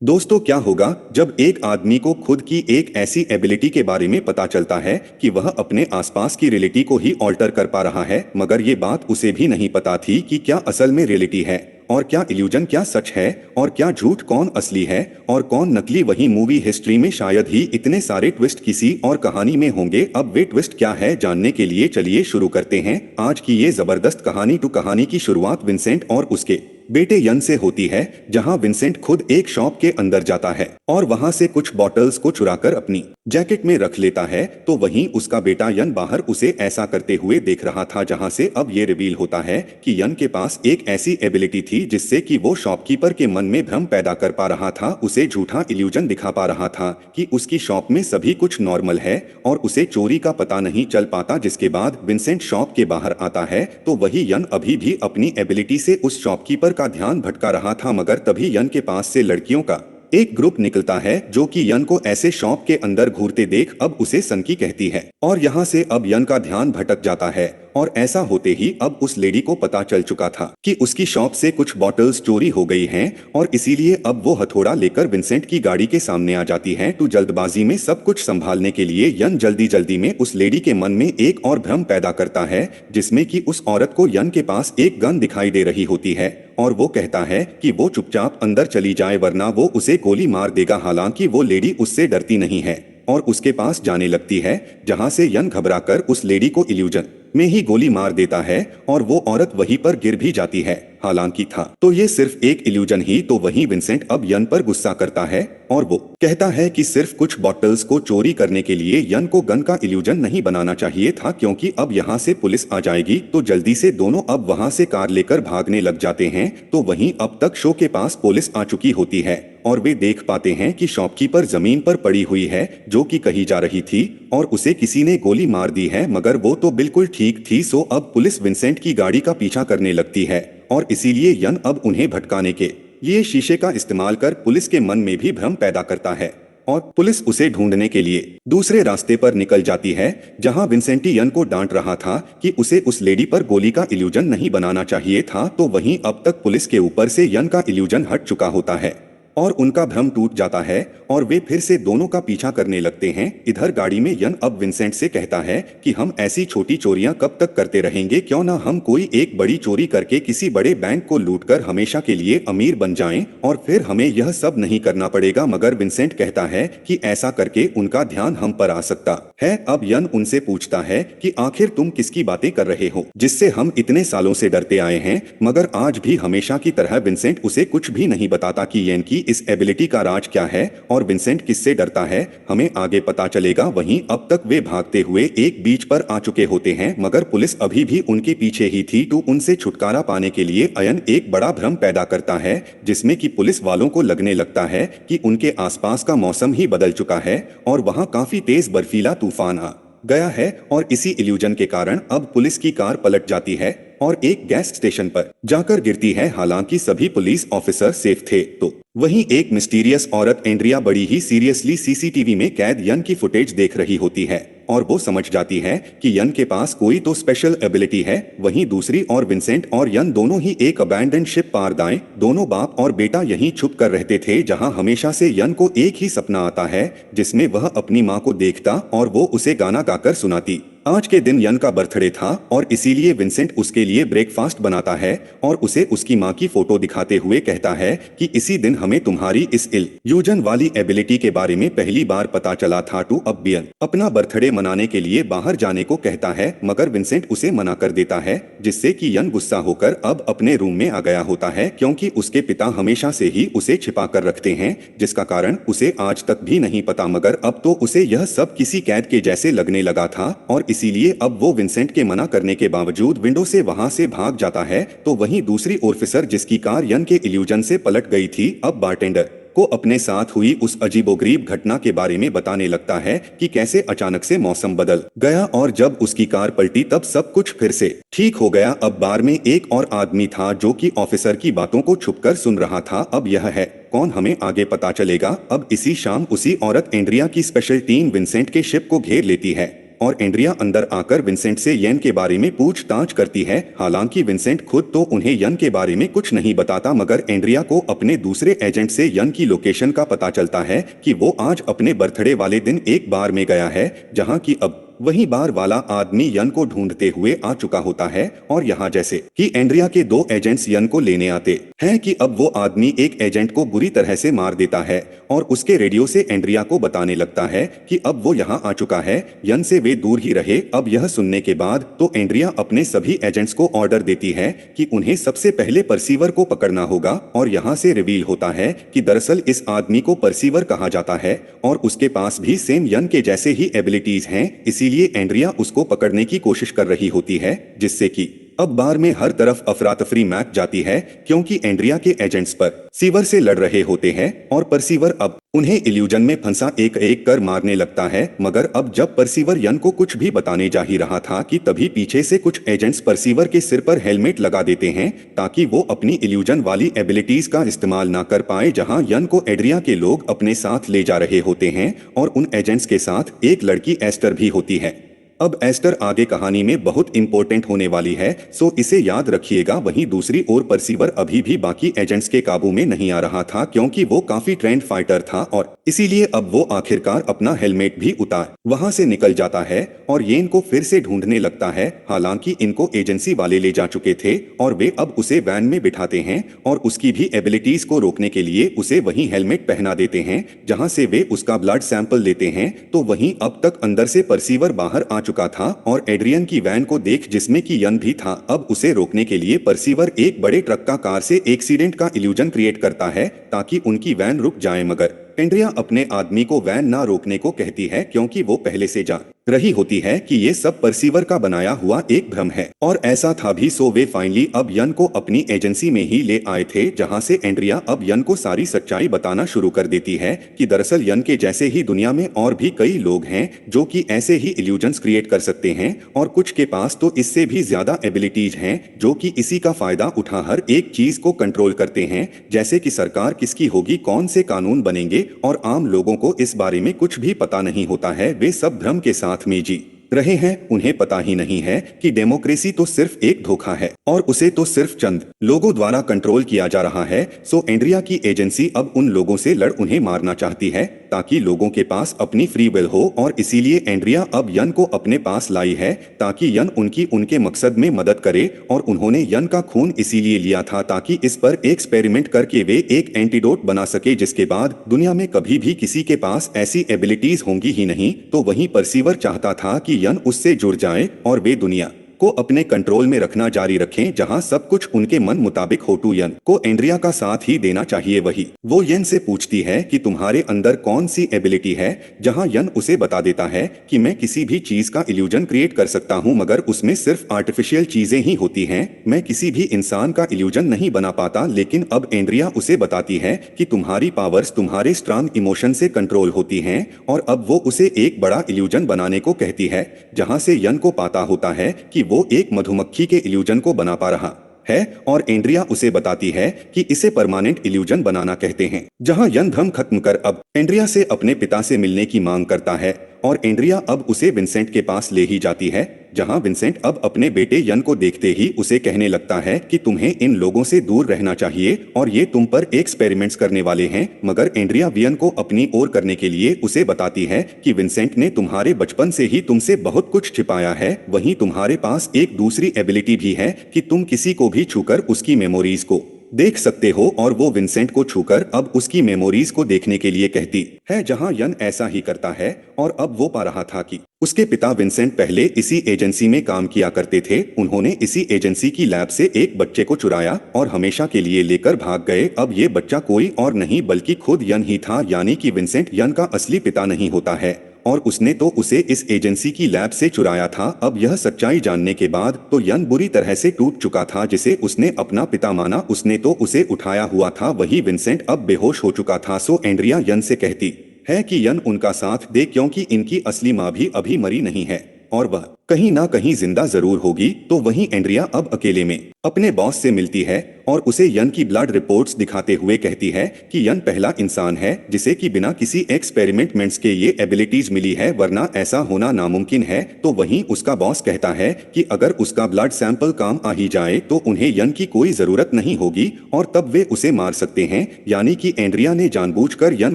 दोस्तों, क्या होगा जब एक आदमी को खुद की एक ऐसी एबिलिटी के बारे में पता चलता है कि वह अपने आसपास की रियलिटी को ही ऑल्टर कर पा रहा है, मगर ये बात उसे भी नहीं पता थी कि क्या असल में रियलिटी है और क्या इल्यूजन, क्या सच है और क्या झूठ, कौन असली है और कौन नकली। वही मूवी हिस्ट्री में शायद ही इतने सारे ट्विस्ट किसी और कहानी में होंगे। अब वे ट्विस्ट क्या है जानने के लिए चलिए शुरू करते हैं आज की ये जबरदस्त कहानी। कहानी की शुरुआत विंसेंट और उसके बेटे यन से होती है, जहां विंसेंट खुद एक शॉप के अंदर जाता है और वहां से कुछ बॉटल्स को चुराकर अपनी जैकेट में रख लेता है। तो वहीं उसका बेटा यन बाहर उसे ऐसा करते हुए देख रहा था, जहां से अब ये रिवील होता है कि यन के पास एक ऐसी एबिलिटी थी जिससे कि वो शॉपकीपर के मन में भ्रम पैदा कर पा रहा था, उसे झूठा इल्यूजन दिखा पा रहा था कि उसकी शॉप में सभी कुछ नॉर्मल है और उसे चोरी का पता नहीं चल पाता। जिसके बाद विंसेंट शॉप के बाहर आता है तो वही यन अभी भी अपनी एबिलिटी से उस शॉपकीपर का ध्यान भटका रहा था, मगर तभी यन के पास से लड़कियों का एक ग्रुप निकलता है जो कि यन को ऐसे शॉप के अंदर घूरते देख अब उसे सनकी कहती है और यहाँ से अब यन का ध्यान भटक जाता है। और ऐसा होते ही अब उस लेडी को पता चल चुका था कि उसकी शॉप से कुछ बॉटल्स चोरी हो गई हैं और इसीलिए अब वो हथौड़ा लेकर विंसेंट की गाड़ी के सामने आ जाती है। तो जल्दबाजी में सब कुछ संभालने के लिए यन जल्दी जल्दी में उस लेडी के मन में एक और भ्रम पैदा करता है, जिसमें कि उस औरत को यन के पास एक गन दिखाई दे रही होती है और वो कहता है कि वो चुपचाप अंदर चली जाए वरना वो उसे गोली मार देगा। हालांकि वो लेडी उससे डरती नहीं है और उसके पास जाने लगती है, जहां से यन घबराकर उस लेडी को इल्यूजन में ही गोली मार देता है और वो औरत वहीं पर गिर भी जाती है। हालांकि था तो ये सिर्फ एक इल्यूजन ही। तो वहीं विंसेंट अब यन पर गुस्सा करता है और वो कहता है कि सिर्फ कुछ बॉटल्स को चोरी करने के लिए यन को गन का इल्यूजन नहीं बनाना चाहिए था, क्योंकि अब यहाँ से पुलिस आ जाएगी। तो जल्दी से दोनों अब वहां से कार लेकर भागने लग जाते हैं। तो वहीं अब तक शो के पास पुलिस आ चुकी होती है और वे देख पाते हैं कि शॉपकीपर जमीन पर पड़ी हुई है जो कि कही जा रही थी और उसे किसी ने गोली मार दी है, मगर वो तो बिल्कुल ठीक थी। सो अब पुलिस विंसेंट की गाड़ी का पीछा करने लगती है और इसीलिए यन अब उन्हें भटकाने के लिए शीशे का इस्तेमाल कर पुलिस के मन में भी भ्रम पैदा करता है और पुलिस उसे ढूंढने के लिए दूसरे रास्ते पर निकल जाती है, जहां विंसेंटी यन को डांट रहा था कि उसे उस लेडी पर गोली का इल्यूजन नहीं बनाना चाहिए था। तो वहीं अब तक पुलिस के ऊपर से यन का इल्यूजन हट चुका होता है और उनका भ्रम टूट जाता है और वे फिर से दोनों का पीछा करने लगते हैं। इधर गाड़ी में यन अब विंसेंट से कहता है कि हम ऐसी छोटी चोरियां कब तक करते रहेंगे, क्यों ना हम कोई एक बड़ी चोरी करके किसी बड़े बैंक को लूटकर हमेशा के लिए अमीर बन जाएं और फिर हमें यह सब नहीं करना पड़ेगा। मगर विंसेंट कहता है कि ऐसा करके उनका ध्यान हम पर आ सकता है। अब यन उनसे पूछता है कि आखिर तुम किसकी बातें कर रहे हो जिससे हम इतने सालों से डरते आए हैं, मगर आज भी हमेशा की तरह विंसेंट उसे कुछ भी नहीं बताता कि यन की इस एबिलिटी का राज क्या है और विंसेंट किससे डरता है। हमें आगे पता चलेगा। वहीं अब तक वे भागते हुए एक बीच पर आ चुके होते हैं, मगर पुलिस अभी भी उनके पीछे ही थी। तो उनसे छुटकारा पाने के लिए अयन एक बड़ा भ्रम पैदा करता है, जिसमें कि पुलिस वालों को लगने लगता है कि उनके आसपास का मौसम ही बदल चुका है और वहां काफी तेज बर्फीला तूफान आ गया है और इसी इल्यूजन के कारण अब पुलिस की कार पलट जाती है और एक गैस स्टेशन पर जाकर गिरती है। हालांकि सभी पुलिस ऑफिसर सेफ थे। तो वहीं एक मिस्टीरियस औरत एंड्रिया बड़ी ही सीरियसली सीसीटीवी में कैद यन की फुटेज देख रही होती है और वो समझ जाती है कि यन के पास कोई तो स्पेशल एबिलिटी है। वहीं दूसरी ओर विंसेंट और यन दोनों ही एक अबैंडन शिप पार दाएं दोनों बाप और बेटा यहीं छुप कर रहते थे, जहां हमेशा से यन को एक ही सपना आता है जिसमें वह अपनी माँ को देखता और वो उसे गाना गाकर सुनाती। आज के दिन यन का बर्थडे था और इसीलिए विंसेंट उसके लिए ब्रेकफास्ट बनाता है और उसे उसकी माँ की फोटो दिखाते हुए कहता है कि इसी दिन हमें तुम्हारी इस इल्यूजन वाली एबिलिटी के बारे में पहली बार पता चला था। तो अब यन अपना बर्थडे मनाने के लिए बाहर जाने को कहता है, मगर विंसेंट उसे मना कर देता है, जिससे कि यन गुस्सा होकर अब अपने रूम में आ गया होता है, क्योंकि उसके पिता हमेशा से ही उसे छिपा कर रखते हैं, जिसका कारण उसे आज तक भी नहीं पता। मगर अब तो उसे यह सब किसी कैद के जैसे लगने लगा था और इसीलिए अब वो विंसेंट के मना करने के बावजूद विंडो से वहां से भाग जाता है। तो वहीं दूसरी ऑफिसर जिसकी कार यन के इल्यूजन से पलट गई थी, अब बारटेंडर को अपने साथ हुई उस अजीबोगरीब घटना के बारे में बताने लगता है कि कैसे अचानक से मौसम बदल गया और जब उसकी कार पलटी तब सब कुछ फिर से ठीक हो गया। अब बार में एक और आदमी था जो कि ऑफिसर की बातों को छुपकर सुन रहा था। अब यह है कौन, हमें आगे पता चलेगा। अब इसी शाम उसी औरत एंड्रिया की स्पेशल टीम विंसेंट के शिप को घेर लेती है और एंड्रिया अंदर आकर विंसेंट से यन के बारे में पूछताछ करती है। हालांकि विंसेंट खुद तो उन्हें यन के बारे में कुछ नहीं बताता, मगर एंड्रिया को अपने दूसरे एजेंट से यन की लोकेशन का पता चलता है कि वो आज अपने बर्थडे वाले दिन एक बार में गया है, जहां की अब वही बार वाला आदमी यन को ढूंढते हुए आ चुका होता है। और यहाँ जैसे कि एंड्रिया के दो एजेंट्स यन को लेने आते हैं कि अब वो आदमी एक एजेंट को बुरी तरह से मार देता है और उसके रेडियो से एंड्रिया को बताने लगता है कि अब वो यहाँ आ चुका है, यन से वे दूर ही रहे। अब यह सुनने के बाद तो एंड्रिया अपने सभी एजेंट्स को ऑर्डर देती है कि उन्हें सबसे पहले परसीवर को पकड़ना होगा। और यहाँ से रिवील होता है कि दरअसल इस आदमी को परसीवर कहा जाता है और उसके पास भी सेम यन के जैसे ही एबिलिटीज हैं। इसीलिए एंड्रिया उसको पकड़ने की कोशिश कर रही होती है, जिससे कि अब बार में हर तरफ अफरा तफरी मैच जाती है, क्योंकि एंड्रिया के एजेंट्स पर सीवर से लड़ रहे होते हैं और परसीवर अब उन्हें इल्यूजन में फंसा एक एक कर मारने लगता है। मगर अब जब परसीवर यन को कुछ भी बताने जा ही रहा था कि तभी पीछे से कुछ एजेंट्स परसीवर के सिर पर हेलमेट लगा देते हैं ताकि वो अपनी इल्यूजन वाली एबिलिटीज का इस्तेमाल ना कर पाए। जहां यन को एंड्रिया के लोग अपने साथ ले जा रहे होते हैं और उन एजेंट्स के साथ एक लड़की एस्टर भी होती है। अब एस्टर आगे कहानी में बहुत इंपॉर्टेंट होने वाली है, सो इसे याद रखिएगा। वहीं दूसरी ओर परसीवर अभी भी बाकी एजेंट्स के काबू में नहीं आ रहा था, क्योंकि वो काफी ट्रेंड फाइटर था और इसीलिए अब वो आखिरकार अपना हेलमेट भी उतार वहां से निकल जाता है और येन को फिर से ढूंढने लगता है। हालांकि इनको एजेंसी वाले ले जा चुके थे और वे अब उसे वैन में बिठाते हैं और उसकी भी एबिलिटीज को रोकने के लिए उसे वही हेलमेट पहना देते हैं, जहां से वे उसका ब्लड सैंपल लेते हैं। तो वहीं अब तक अंदर से परसीवर बाहर आ चुका था और एड्रियन की वैन को देख, जिसमें कि यन भी था। अब उसे रोकने के लिए परसीवर एक बड़े ट्रक का कार से एक्सीडेंट का इल्यूजन क्रिएट करता है ताकि उनकी वैन रुक जाए, मगर एंड्रिया अपने आदमी को वैन ना रोकने को कहती है, क्योंकि वो पहले से जान रही होती है कि ये सब परसीवर का बनाया हुआ एक भ्रम है। और ऐसा था भी, सो वे फाइनली अब यन को अपनी एजेंसी में ही ले आए थे, जहां से एंड्रिया अब यन को सारी सच्चाई बताना शुरू कर देती है कि दरअसल यन के जैसे ही दुनिया में और भी कई लोग हैं जो कि ऐसे ही इल्यूजन्स क्रिएट कर सकते हैं और कुछ के पास तो इससे भी ज्यादा एबिलिटीज हैं जो कि इसी का फायदा उठा हर एक चीज को कंट्रोल करते हैं, जैसे कि सरकार किसकी होगी, कौन से कानून बनेंगे। और आम लोगों को इस बारे में कुछ भी पता नहीं होता है, वे सब भ्रम के साथ में जी रहे हैं। उन्हें पता ही नहीं है कि डेमोक्रेसी तो सिर्फ एक धोखा है और उसे तो सिर्फ चंद लोगों द्वारा कंट्रोल किया जा रहा है। सो एंड्रिया की एजेंसी अब उन लोगों से लड़ उन्हें मारना चाहती है ताकि लोगों के पास अपनी फ्री विल हो और इसीलिए एंड्रिया अब यन को अपने पास लाई है ताकि यन उनके मकसद में मदद करे। और उन्होंने यन का खून इसीलिए लिया था ताकि इस पर एक्सपेरिमेंट करके वे एक एंटीडोट बना सके, जिसके बाद दुनिया में कभी भी किसी के पास ऐसी एबिलिटीज होंगी ही नहीं। तो वहीं परसीवर चाहता था कि यन उससे जुड़ जाए और वे दुनिया को अपने कंट्रोल में रखना जारी रखें, जहां सब कुछ उनके मन मुताबिक हो। टू यन को एंड्रिया का साथ ही देना चाहिए। वही वो यन से पूछती है कि तुम्हारे अंदर कौन सी एबिलिटी है, जहां यन उसे बता देता है कि मैं किसी भी चीज का इल्यूजन क्रिएट कर सकता हूं, मगर उसमें सिर्फ आर्टिफिशियल चीजें ही होती हैं, मैं किसी भी इंसान का इल्यूजन नहीं बना पाता। लेकिन अब एंड्रिया उसे बताती है कि तुम्हारी पावर्स तुम्हारे स्ट्रांग इमोशन से कंट्रोल होती हैं और अब वो उसे एक बड़ा इल्यूजन बनाने को कहती है, जहां से यन को पता होता है कि वो एक मधुमक्खी के इल्यूजन को बना पा रहा है और एंड्रिया उसे बताती है कि इसे परमानेंट इल्यूजन बनाना कहते हैं। जहां यन भ्रम खत्म कर अब एंड्रिया से अपने पिता से मिलने की मांग करता है और एंड्रिया अब उसे विंसेंट के पास ले ही जाती है, जहां विंसेंट अब अपने बेटे यन को देखते ही उसे कहने लगता है कि तुम्हें इन लोगों से दूर रहना चाहिए और ये तुम पर एक्सपेरिमेंट्स करने वाले हैं। मगर एंड्रिया वियन को अपनी ओर करने के लिए उसे बताती है कि विंसेंट ने तुम्हारे बचपन से ही तुमसे बहुत कुछ छिपाया है। वहीं तुम्हारे पास एक दूसरी एबिलिटी भी है कि तुम किसी को भी छूकर उसकी मेमोरीज को देख सकते हो और वो विंसेंट को छूकर अब उसकी मेमोरीज को देखने के लिए कहती है, जहां यन ऐसा ही करता है। और अब वो पा रहा था कि उसके पिता विंसेंट पहले इसी एजेंसी में काम किया करते थे। उन्होंने इसी एजेंसी की लैब से एक बच्चे को चुराया और हमेशा के लिए लेकर भाग गए। अब ये बच्चा कोई और नहीं बल्कि खुद यन ही था, यानी कि विंसेंट यन का असली पिता नहीं होता है और उसने तो उसे इस एजेंसी की लैब से चुराया था। अब यह सच्चाई जानने के बाद तो यन बुरी तरह से टूट चुका था, जिसे उसने अपना पिता माना। उसने तो उसे उठाया हुआ था, वही विंसेंट अब बेहोश हो चुका था। सो एंड्रिया यन से कहती है कि यन उनका साथ दे, क्योंकि इनकी असली माँ भी अभी मरी नहीं है और वह कहीं ना कहीं जिंदा जरूर होगी। तो वहीं एंड्रिया अब अकेले में अपने बॉस से मिलती है और उसे यन की ब्लड रिपोर्ट्स दिखाते हुए कहती है कि यन पहला इंसान है जिसे कि बिना किसी एक्सपेरिमेंट्स के ये एबिलिटीज मिली है, वरना ऐसा होना नामुमकिन है। तो वहीं उसका बॉस कहता है कि अगर उसका ब्लड सैंपल काम आ ही जाए तो उन्हें यन की कोई जरूरत नहीं होगी और तब वे उसे मार सकते हैं। यानी कि एंड्रिया ने जानबूझकर यन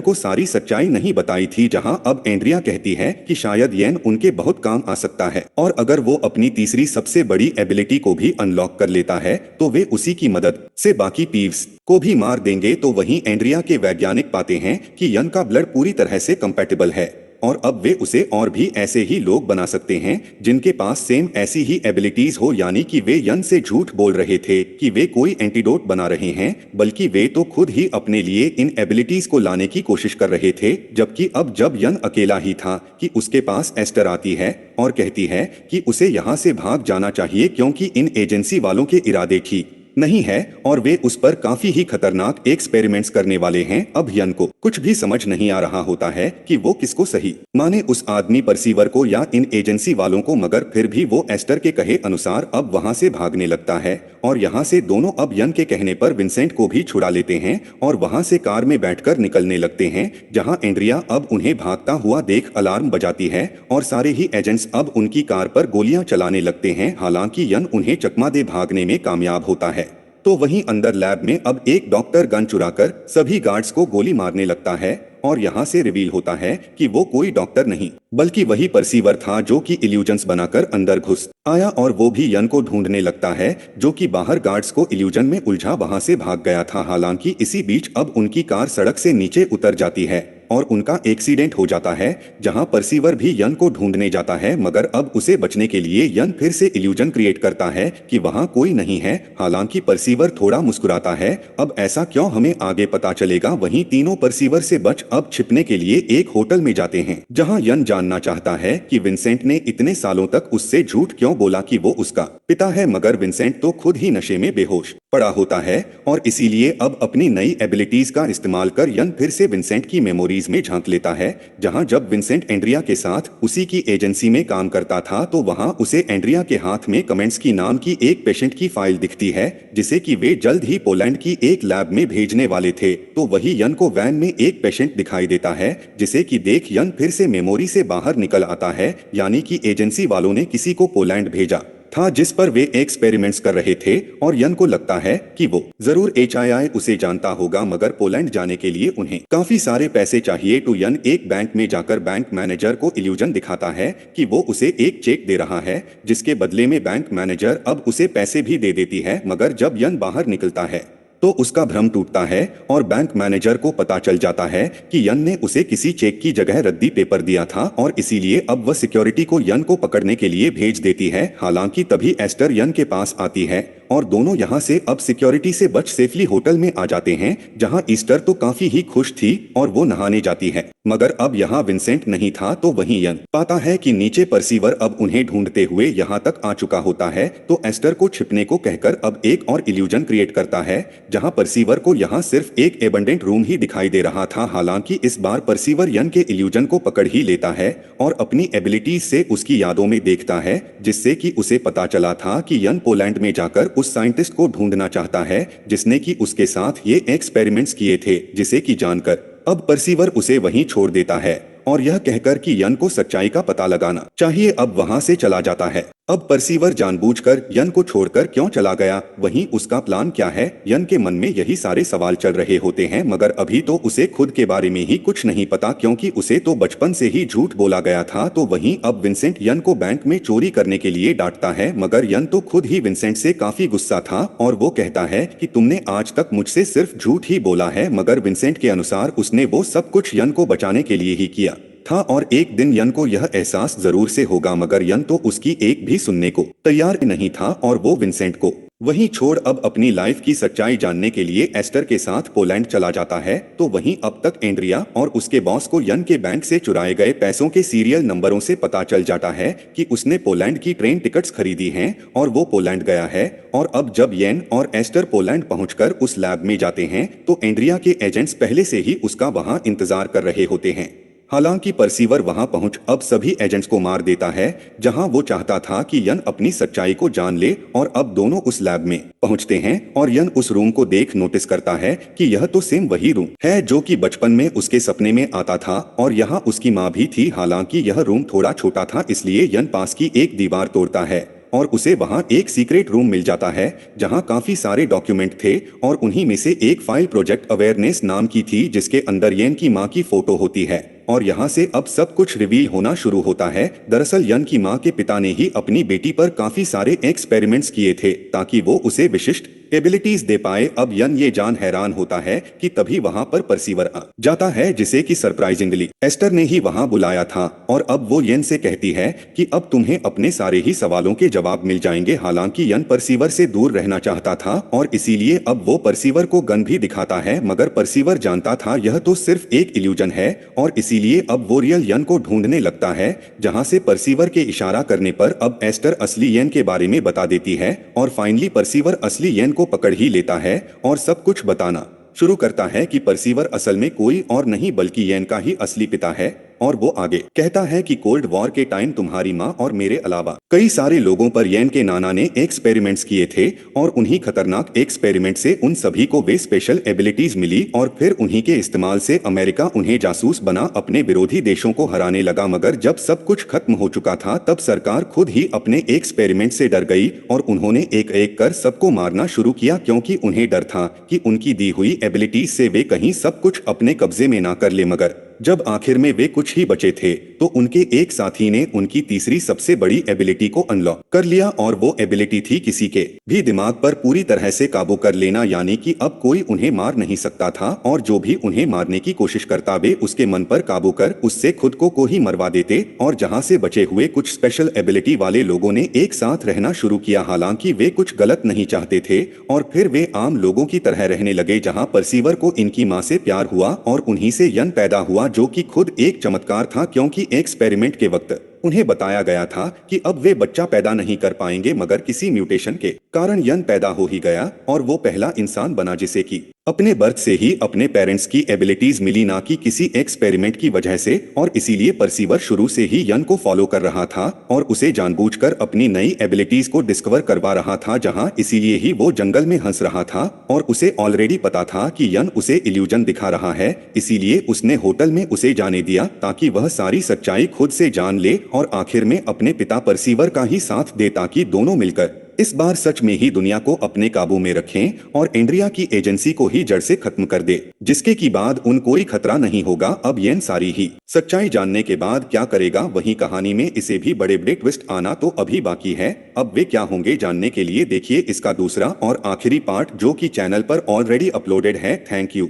को सारी सच्चाई नहीं बताई थी। जहां अब एंड्रिया कहती है कि शायद यन उनके बहुत काम आ सकता है और अगर वो अपनी तीसरी सबसे बड़ी एबिलिटी को भी अनलॉक कर लेता है तो वे उसी की मदद से बाकी पीव्स को भी मार देंगे। तो वहीं एंड्रिया के वैज्ञानिक पाते हैं कि यन का ब्लड पूरी तरह से कंपैटिबल है और अब वे उसे और भी ऐसे ही लोग बना सकते हैं जिनके पास सेम ऐसी ही एबिलिटीज हो। यानी कि वे यन से झूठ बोल रहे थे कि वे कोई एंटीडोट बना रहे हैं, बल्कि वे तो खुद ही अपने लिए इन एबिलिटीज को लाने की कोशिश कर रहे थे। जबकि अब जब यन अकेला ही था कि उसके पास एस्टर आती है और कहती है कि उसे यहाँ से भाग जाना चाहिए क्योंकि इन एजेंसी वालों के इरादे ठीक नहीं है और वे उस पर काफी ही खतरनाक एक्सपेरिमेंट्स करने वाले हैं। अब यन को कुछ भी समझ नहीं आ रहा होता है कि वो किसको सही माने, उस आदमी परसीवर को या इन एजेंसी वालों को, मगर फिर भी वो एस्टर के कहे अनुसार अब वहां से भागने लगता है और यहाँ से दोनों अब यन के कहने पर विंसेंट को भी छुड़ा लेते हैं और वहां से कार में बैठकर निकलने लगते हैं। जहां एंड्रिया अब उन्हें भागता हुआ देख अलार्म बजाती है और सारे ही एजेंट्स अब उनकी कार पर गोलियां चलाने लगते हैं। हालांकि यन उन्हें चकमा दे भागने में कामयाब होता है। तो वहीं अंदर लैब में अब एक डॉक्टर गन चुराकर सभी गार्ड्स को गोली मारने लगता है और यहाँ से रिवील होता है कि वो कोई डॉक्टर नहीं बल्कि वही परसीवर था जो कि इल्यूजन्स बनाकर अंदर घुस आया और वो भी यन को ढूंढने लगता है जो कि बाहर गार्ड्स को इल्यूजन में उलझा वहां से भाग गया था। हालांकि इसी बीच अब उनकी कार सड़क से नीचे उतर जाती है और उनका एक्सीडेंट हो जाता है जहां परसीवर भी यन को ढूंढने जाता है, मगर अब उसे बचने के लिए यन फिर से इल्यूजन क्रिएट करता है कि वहां कोई नहीं है। हालांकि परसीवर थोड़ा मुस्कुराता है, अब ऐसा क्यों हमें आगे पता चलेगा। वहीं तीनों परसीवर से बच अब छिपने के लिए एक होटल में जाते हैं जहां यन जानना चाहता है कि विंसेंट ने इतने सालों तक उससे झूठ क्यों बोला कि वो उसका पिता है, मगर विंसेंट तो खुद ही नशे में बेहोश पड़ा होता है और इसीलिए अब अपनी नई एबिलिटीज का इस्तेमाल कर यन फिर से विंसेंट की मेमोरीज में झांक लेता है। जहां जब विंसेंट एंड्रिया के साथ उसी की एजेंसी में काम करता था तो वहां उसे एंड्रिया के हाथ में कमेंट्स की नाम की एक पेशेंट की फाइल दिखती है जिसे कि वे जल्द ही पोलैंड की एक लैब में भेजने वाले थे। तो वही यन को वैन में एक पेशेंट दिखाई देता है जिसे कि देख यन फिर से मेमोरी से बाहर निकल आता है। यानी कि एजेंसी वालों ने किसी को पोलैंड भेजा था जिस पर वे एक्सपेरिमेंट्स कर रहे थे और यन को लगता है कि वो जरूर HII उसे जानता होगा, मगर पोलैंड जाने के लिए उन्हें काफी सारे पैसे चाहिए। तो यन एक बैंक में जाकर बैंक मैनेजर को इल्यूजन दिखाता है कि वो उसे एक चेक दे रहा है जिसके बदले में बैंक मैनेजर अब उसे पैसे भी दे देती है। मगर जब यन बाहर निकलता है तो उसका भ्रम टूटता है और बैंक मैनेजर को पता चल जाता है कि यन ने उसे किसी चेक की जगह रद्दी पेपर दिया था और इसीलिए अब वह सिक्योरिटी को यन को पकड़ने के लिए भेज देती है। हालांकि तभी एस्टर यन के पास आती है और दोनों यहां से अब सिक्योरिटी से बच सेफली होटल में आ जाते हैं जहां ईस्टर तो काफी ही खुश थी और वो नहाने जाती है, मगर अब यहाँ विंसेंट नहीं था। तो वहीं यन पाता है कि नीचे परसीवर अब उन्हें ढूंढते हुए यहाँ तक आ चुका होता है। तो एस्टर को छिपने को कहकर अब एक और इल्यूजन क्रिएट करता है जहां परसीवर को यहाँ सिर्फ एक एबंडेंट रूम ही दिखाई दे रहा था। हालांकि इस बार परसीवर यन के इल्यूजन को पकड़ ही लेता है और अपनी एबिलिटीज से उसकी यादों में देखता है जिससे कि उसे पता चला था कि यन पोलैंड में जाकर उस साइंटिस्ट को ढूंढना चाहता है जिसने कि उसके साथ ये एक्सपेरिमेंट्स किए थे, जिसे कि जानकर अब परसीवर उसे वहीं छोड़ देता है और यह कहकर कि यन को सच्चाई का पता लगाना चाहिए अब वहां से चला जाता है। अब परसीवर जानबूझकर यन को छोड़कर क्यों चला गया, वहीं उसका प्लान क्या है, यन के मन में यही सारे सवाल चल रहे होते हैं। मगर अभी तो उसे खुद के बारे में ही कुछ नहीं पता क्योंकि उसे तो बचपन से ही झूठ बोला गया था। तो वहीं अब विंसेंट यन को बैंक में चोरी करने के लिए डांटता है, मगर यन तो खुद ही विंसेंट से काफी गुस्सा था और वो कहता है कि तुमने आज तक मुझसे सिर्फ झूठ ही बोला है। मगर विंसेंट के अनुसार उसने वो सब कुछ यन को बचाने के लिए ही किया था और एक दिन यन को यह एहसास जरूर से होगा, मगर यन तो उसकी एक भी सुनने को तैयार नहीं था और वो विंसेंट को वहीं छोड़ अब अपनी लाइफ की सच्चाई जानने के लिए एस्टर के साथ पोलैंड चला जाता है। तो वहीं अब तक एंड्रिया और उसके बॉस को यन के बैंक से चुराए गए पैसों के सीरियल नंबरों से पता चल जाता है कि उसने पोलैंड की ट्रेन टिकट्स खरीदी हैं और वो पोलैंड गया है। और अब जब येन और एस्टर पोलैंड पहुंचकर उस लैब में जाते हैं तो एंड्रिया के एजेंट्स पहले से ही उसका वहां इंतजार कर रहे होते हैं। हालांकि परसीवर वहां पहुंच अब सभी एजेंट्स को मार देता है जहां वो चाहता था कि यन अपनी सच्चाई को जान ले। और अब दोनों उस लैब में पहुंचते हैं और यन उस रूम को देख नोटिस करता है कि यह तो सेम वही रूम है जो कि बचपन में उसके सपने में आता था और यहाँ उसकी माँ भी थी। हालांकि यह रूम थोड़ा छोटा था इसलिए यन पास की एक दीवार तोड़ता है और उसे वहां एक सीक्रेट रूम मिल जाता है जहां काफी सारे डॉक्यूमेंट थे और उन्हीं में से एक फाइल प्रोजेक्ट अवेयरनेस नाम की थी जिसके अंदर यन की मां की फोटो होती है। और यहाँ से अब सब कुछ रिवील होना शुरू होता है। दरअसल यन की मां के पिता ने ही अपनी बेटी पर काफी सारे एक्सपेरिमेंट्स किए थे ताकि वो उसे विशिष्ट एबिलिटीज दे पाए। अब यन ये जान हैरान होता है कि तभी वहां पर परसीवर आ जाता है जिसे कि सरप्राइजिंगली एस्टर ने ही वहां बुलाया था। और अब वो यन से कहती है कि अब तुम्हें अपने सारे ही सवालों के जवाब मिल जाएंगे। हालांकि यन परसीवर से दूर रहना चाहता था और इसीलिए अब वो परसीवर को गन भी दिखाता है मगर परसीवर जानता था यह तो सिर्फ एक इल्यूजन है और इसीलिए अब वो रियल यन को ढूंढने लगता है जहां से परसीवर के इशारा करने पर अब एस्टर असली यन के बारे में बता देती है और फाइनली परसीवर असली यन को पकड़ ही लेता है और सब कुछ बताना शुरू करता है कि परसीवर असल में कोई और नहीं बल्कि यन का ही असली पिता है। और वो आगे कहता है कि कोल्ड वॉर के टाइम तुम्हारी माँ और मेरे अलावा कई सारे लोगों पर यन के नाना ने एक्सपेरिमेंट्स किए थे और उन्हीं खतरनाक एक्सपेरिमेंट से उन सभी को वे स्पेशल एबिलिटीज मिली और फिर उन्हीं के इस्तेमाल से अमेरिका उन्हें जासूस बना अपने विरोधी देशों को हराने लगा। मगर जब सब कुछ खत्म हो चुका था तब सरकार खुद ही अपने एक्सपेरिमेंट से डर गई और उन्होंने एक एक कर सबको मारना शुरू किया क्योंकि उन्हें डर था कि उनकी दी हुई एबिलिटीज से वे कहीं सब कुछ अपने कब्जे में ना कर ले। मगर जब आखिर में वे कुछ ही बचे थे तो उनके एक साथी ने उनकी तीसरी सबसे बड़ी एबिलिटी को अनलॉक कर लिया और वो एबिलिटी थी किसी के भी दिमाग पर पूरी तरह से काबू कर लेना। यानी कि अब कोई उन्हें मार नहीं सकता था और जो भी उन्हें मारने की कोशिश करता वे उसके मन पर काबू कर उससे खुद को ही मरवा देते। और जहां से बचे हुए कुछ स्पेशल एबिलिटी वाले लोगों ने एक साथ रहना शुरू किया। हालांकि वे कुछ गलत नहीं चाहते थे और फिर वे आम लोगों की तरह रहने लगे जहां परसीवर को इनकी मां से प्यार हुआ और उन्हीं से यन पैदा हुआ जो कि खुद एक चमत्कार था क्योंकि एक्सपेरिमेंट के वक्त उन्हें बताया गया था कि अब वे बच्चा पैदा नहीं कर पाएंगे मगर किसी म्यूटेशन के कारण यन पैदा हो ही गया और वो पहला इंसान बना जिसे कि अपने बर्थ से ही अपने पेरेंट्स की एबिलिटीज मिली ना कि किसी एक्सपेरिमेंट की वजह से। और इसीलिए परसीवर शुरू से ही यन को फॉलो कर रहा था और उसे जानबूझकर अपनी नई एबिलिटीज को डिस्कवर करवा रहा था जहां इसीलिए ही वो जंगल में हंस रहा था और उसे ऑलरेडी पता था कि यन उसे इल्यूजन दिखा रहा है। इसीलिए उसने होटल में उसे जाने दिया ताकि वह सारी सच्चाई खुद से जान ले और आखिर में अपने पिता परसीवर का ही साथ दे ताकि दोनों मिलकर इस बार सच में ही दुनिया को अपने काबू में रखें और एंड्रिया की एजेंसी को ही जड़ से खत्म कर दे जिसके की बाद उन कोई खतरा नहीं होगा। अब यन सारी ही सच्चाई जानने के बाद क्या करेगा वही कहानी में इसे भी बड़े बड़े ट्विस्ट आना तो अभी बाकी है। अब वे क्या होंगे जानने के लिए देखिए इसका दूसरा और आखिरी पार्ट जो कि चैनल पर ऑलरेडी अपलोडेड है। Thank you.